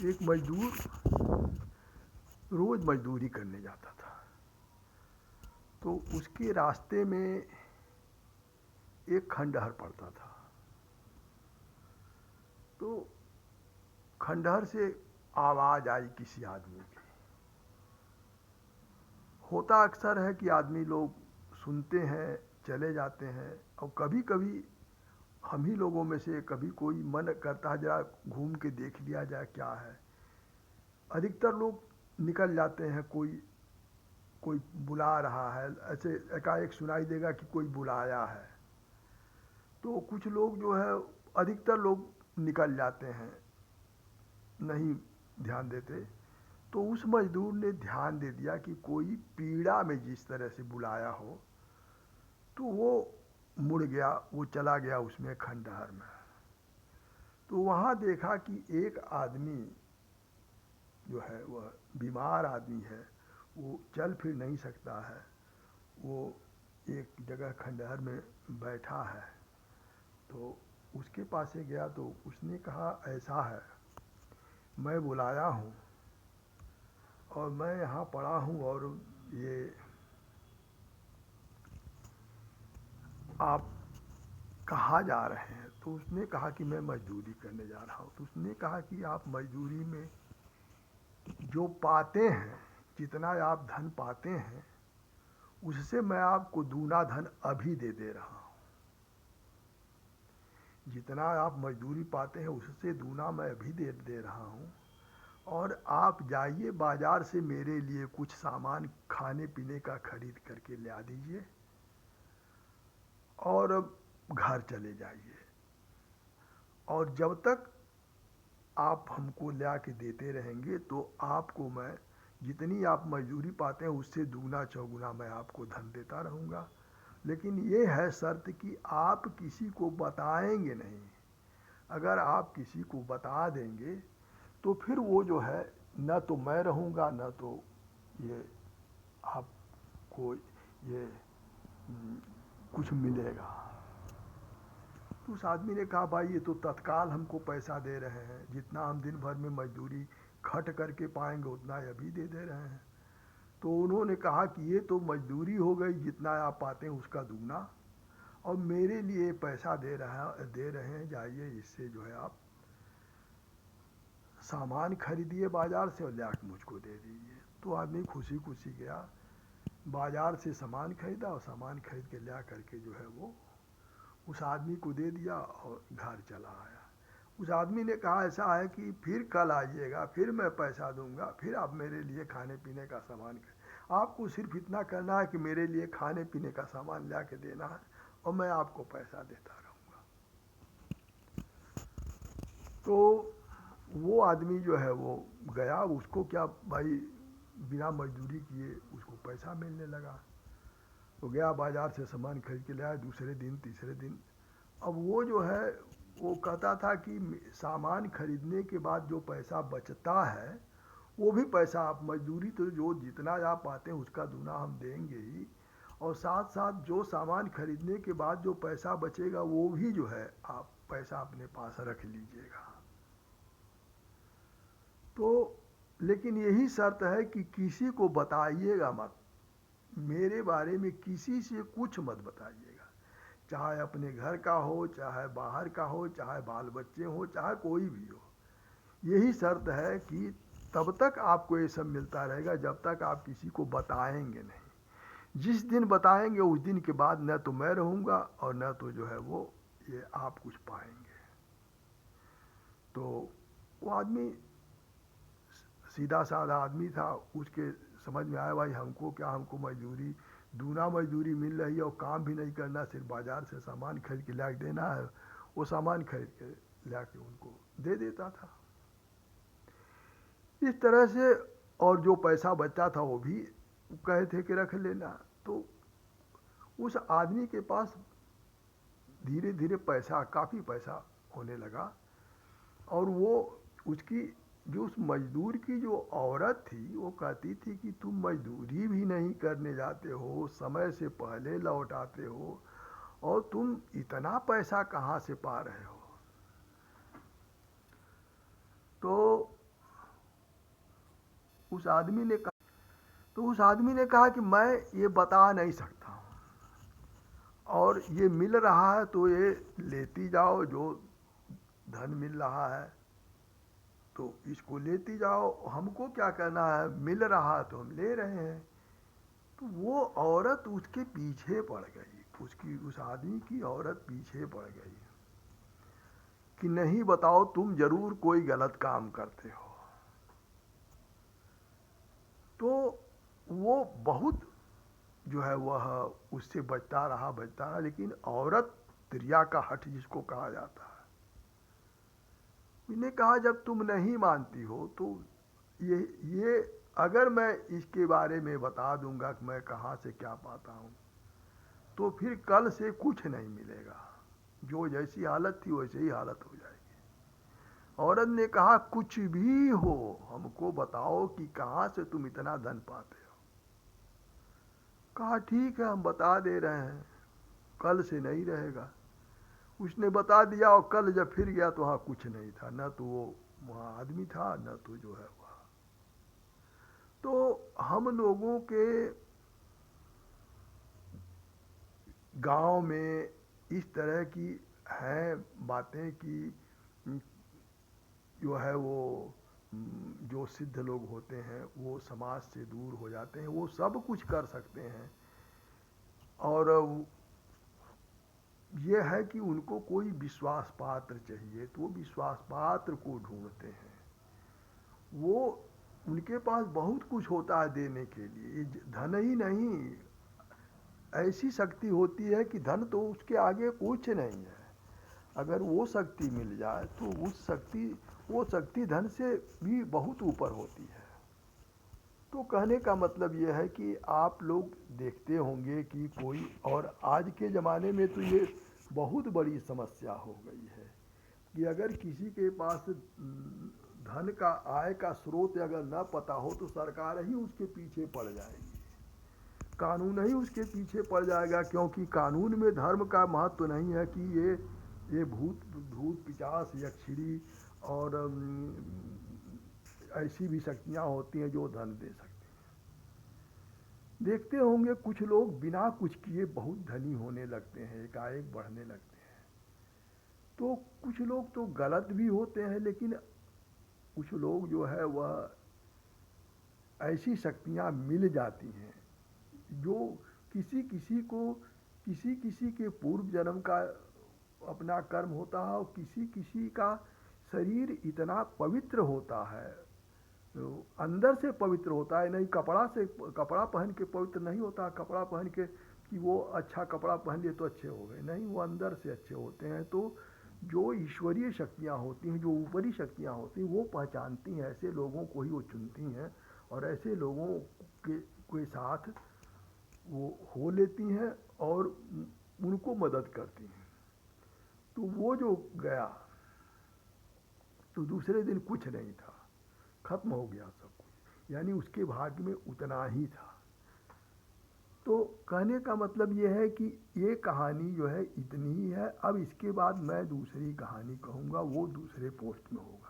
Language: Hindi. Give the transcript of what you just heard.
एक मजदूर रोज़ मजदूरी करने जाता था। तो उसके रास्ते में एक खंडहर पड़ता था। तो खंडहर से आवाज़ आई किसी आदमी की। होता अक्सर है कि आदमी लोग सुनते हैं, चले जाते हैं, और कभी कभी हम ही लोगों में से कभी कोई मन करता है जरा घूम के देख लिया जाए क्या है। अधिकतर लोग निकल जाते हैं, कोई कोई बुला रहा है, ऐसे एकाएक सुनाई देगा कि कोई बुलाया है, तो कुछ लोग जो है, अधिकतर लोग निकल जाते हैं, नहीं ध्यान देते। तो उस मजदूर ने ध्यान दे दिया कि कोई पीड़ा में जिस तरह से बुलाया हो, तो वो मुड़ गया, वो चला गया उसमें खंडहर में। तो वहाँ देखा कि एक आदमी जो है वह बीमार आदमी है, वो चल फिर नहीं सकता है, वो एक जगह खंडहर में बैठा है। तो उसके पास से गया तो उसने कहा ऐसा है, मैं बुलाया हूँ और मैं यहाँ पड़ा हूँ, और ये आप कहाँ जा रहे हैं? तो उसने कहा कि मैं मजदूरी करने जा रहा हूँ। तो उसने कहा कि आप मजदूरी में जो पाते हैं, जितना आप धन पाते हैं, उससे मैं आपको दूना धन अभी दे रहा हूँ। जितना आप मजदूरी पाते हैं उससे दूना मैं अभी दे रहा हूँ, और आप जाइए बाज़ार से मेरे लिए कुछ सामान खाने पीने का खरीद करके ले आ दीजिए, और घर चले जाइए। और जब तक आप हमको ले आके देते रहेंगे तो आपको मैं जितनी आप मजदूरी पाते हैं उससे दूना चौगुना मैं आपको धन देता रहूँगा। लेकिन ये है शर्त कि आप किसी को बताएंगे नहीं। अगर आप किसी को बता देंगे तो फिर वो जो है, न तो मैं रहूँगा, न तो ये आपको ये कुछ मिलेगा। तो उस आदमी ने कहा भाई ये तो तत्काल हमको पैसा दे रहे हैं, जितना हम दिन भर में मजदूरी खट करके पाएंगे उतना अभी दे रहे हैं। तो उन्होंने कहा कि ये तो मजदूरी हो गई, जितना आप पाते हैं उसका दूना, और मेरे लिए पैसा दे रहे हैं, जाइए इससे जो है आप सामान खरीदिए बाज़ार से और लाके मुझको दे दीजिए। तो आदमी खुशी खुशी गया, बाज़ार से सामान खरीदा, और सामान खरीद के ला करके जो है वो उस आदमी को दे दिया और घर चला आया। उस आदमी ने कहा ऐसा है कि फिर कल आइएगा, फिर मैं पैसा दूंगा, फिर आप मेरे लिए खाने पीने का सामान आपको सिर्फ इतना करना है कि मेरे लिए खाने पीने का सामान ला के देना है, और मैं आपको पैसा देता रहूँगा। तो वो आदमी जो है वो गया, उसको क्या भाई बिना मजदूरी किए उसको पैसा मिलने लगा। तो गया बाज़ार से सामान खरीद के लाया, दूसरे दिन तीसरे दिन। अब वो जो है वो कहता था कि सामान खरीदने के बाद जो पैसा बचता है वो भी पैसा आप मजदूरी तो जो जितना आप पाते हैं उसका दूना हम देंगे ही, और साथ साथ जो सामान खरीदने के बाद जो पैसा बचेगा वो भी जो है आप पैसा अपने पास रख लीजिएगा। तो लेकिन यही शर्त है कि किसी को बताइएगा मत, मेरे बारे में किसी से कुछ मत बताइएगा, चाहे अपने घर का हो, चाहे बाहर का हो, चाहे बाल बच्चे हो, चाहे कोई भी हो। यही शर्त है कि तब तक आपको ये सब मिलता रहेगा जब तक आप किसी को बताएंगे नहीं। जिस दिन बताएंगे उस दिन के बाद न तो मैं रहूँगा और न तो जो है वो ये आप कुछ पाएंगे। तो वो आदमी सीधा साधा आदमी था, उसके समझ में आया भाई हमको क्या, हमको मजदूरी दूना मजदूरी मिल रही है और काम भी नहीं करना, सिर्फ बाज़ार से सामान खरीद के ला के देना है। वो सामान खरीद के ला के उनको दे देता था इस तरह से, और जो पैसा बचा था वो भी कहे थे कि रख लेना। तो उस आदमी के पास धीरे धीरे पैसा, काफ़ी पैसा होने लगा, और वो उसकी जो उस मजदूर की जो औरत थी वो कहती थी कि तुम मजदूरी भी नहीं करने जाते हो, समय से पहले लौट आते हो, और तुम इतना पैसा कहाँ से पा रहे हो? तो उस आदमी ने कहा, तो उस आदमी ने कहा कि मैं ये बता नहीं सकता हूँ, और ये मिल रहा है तो ये लेती जाओ, जो धन मिल रहा है तो इसको लेती जाओ, हमको क्या करना है, मिल रहा है तो हम ले रहे हैं। तो वो औरत उसके पीछे पड़ गई, उसकी उस आदमी की औरत पीछे पड़ गई कि नहीं बताओ, तुम जरूर कोई गलत काम करते हो। तो वो बहुत जो है वह उससे बचता रहा, लेकिन औरत त्रिया का हठ जिसको कहा जाता है, मैंने कहा जब तुम नहीं मानती हो तो ये अगर मैं इसके बारे में बता दूंगा कि मैं कहाँ से क्या पाता हूँ, तो फिर कल से कुछ नहीं मिलेगा, जो जैसी हालत थी वैसे ही हालत हो जाएगी। औरत ने कहा कुछ भी हो, हमको बताओ कि कहाँ से तुम इतना धन पाते हो। कहा ठीक है, हम बता दे रहे हैं, कल से नहीं रहेगा। उसने बता दिया, और कल जब फिर गया तो वहाँ कुछ नहीं था, न तो वो वहाँ आदमी था, न तो जो है वहाँ। तो हम लोगों के गांव में इस तरह की हैं बातें कि जो है वो जो सिद्ध लोग होते हैं वो समाज से दूर हो जाते हैं, वो सब कुछ कर सकते हैं, और ये है कि उनको कोई विश्वास पात्र चाहिए, तो वो विश्वास पात्र को ढूंढते हैं। वो उनके पास बहुत कुछ होता है देने के लिए, धन ही नहीं, ऐसी शक्ति होती है कि धन तो उसके आगे कुछ नहीं है। अगर वो शक्ति मिल जाए तो वो शक्ति धन से भी बहुत ऊपर होती है। तो कहने का मतलब ये है कि आप लोग देखते होंगे कि कोई, और आज के ज़माने में तो ये बहुत बड़ी समस्या हो गई है कि अगर किसी के पास धन का आय का स्रोत अगर न पता हो तो सरकार ही उसके पीछे पड़ जाएगी, कानून ही उसके पीछे पड़ जाएगा, क्योंकि कानून में धर्म का महत्व नहीं है कि ये भूत भूत पिशाच यक्षिणी और ऐसी भी शक्तियाँ होती हैं जो धन दे सकती हैं। देखते होंगे कुछ लोग बिना कुछ किए बहुत धनी होने लगते हैं, एकाएक बढ़ने लगते हैं। तो कुछ लोग तो गलत भी होते हैं, लेकिन कुछ लोग जो है वह ऐसी शक्तियाँ मिल जाती हैं जो किसी किसी को, किसी किसी के पूर्व जन्म का अपना कर्म होता है, और किसी किसी का शरीर इतना पवित्र होता है, तो अंदर से पवित्र होता है, नहीं कपड़ा पहन के पवित्र नहीं होता, कपड़ा पहन के कि वो अच्छा कपड़ा पहन लिए तो अच्छे हो गए, नहीं, वो अंदर से अच्छे होते हैं। तो जो ईश्वरीय शक्तियाँ होती हैं, जो ऊपरी शक्तियाँ होती हैं, वो पहचानती हैं, ऐसे लोगों को ही वो चुनती हैं, और ऐसे लोगों के साथ वो हो लेती हैं और उनको मदद करती हैं। तो वो जो गया तो दूसरे दिन कुछ नहीं था, खत्म हो गया सब कुछ, यानी उसके भाग्य में उतना ही था। तो कहने का मतलब ये है कि ये कहानी जो है इतनी ही है। अब इसके बाद मैं दूसरी कहानी कहूँगा, वो दूसरे पोस्ट में होगा।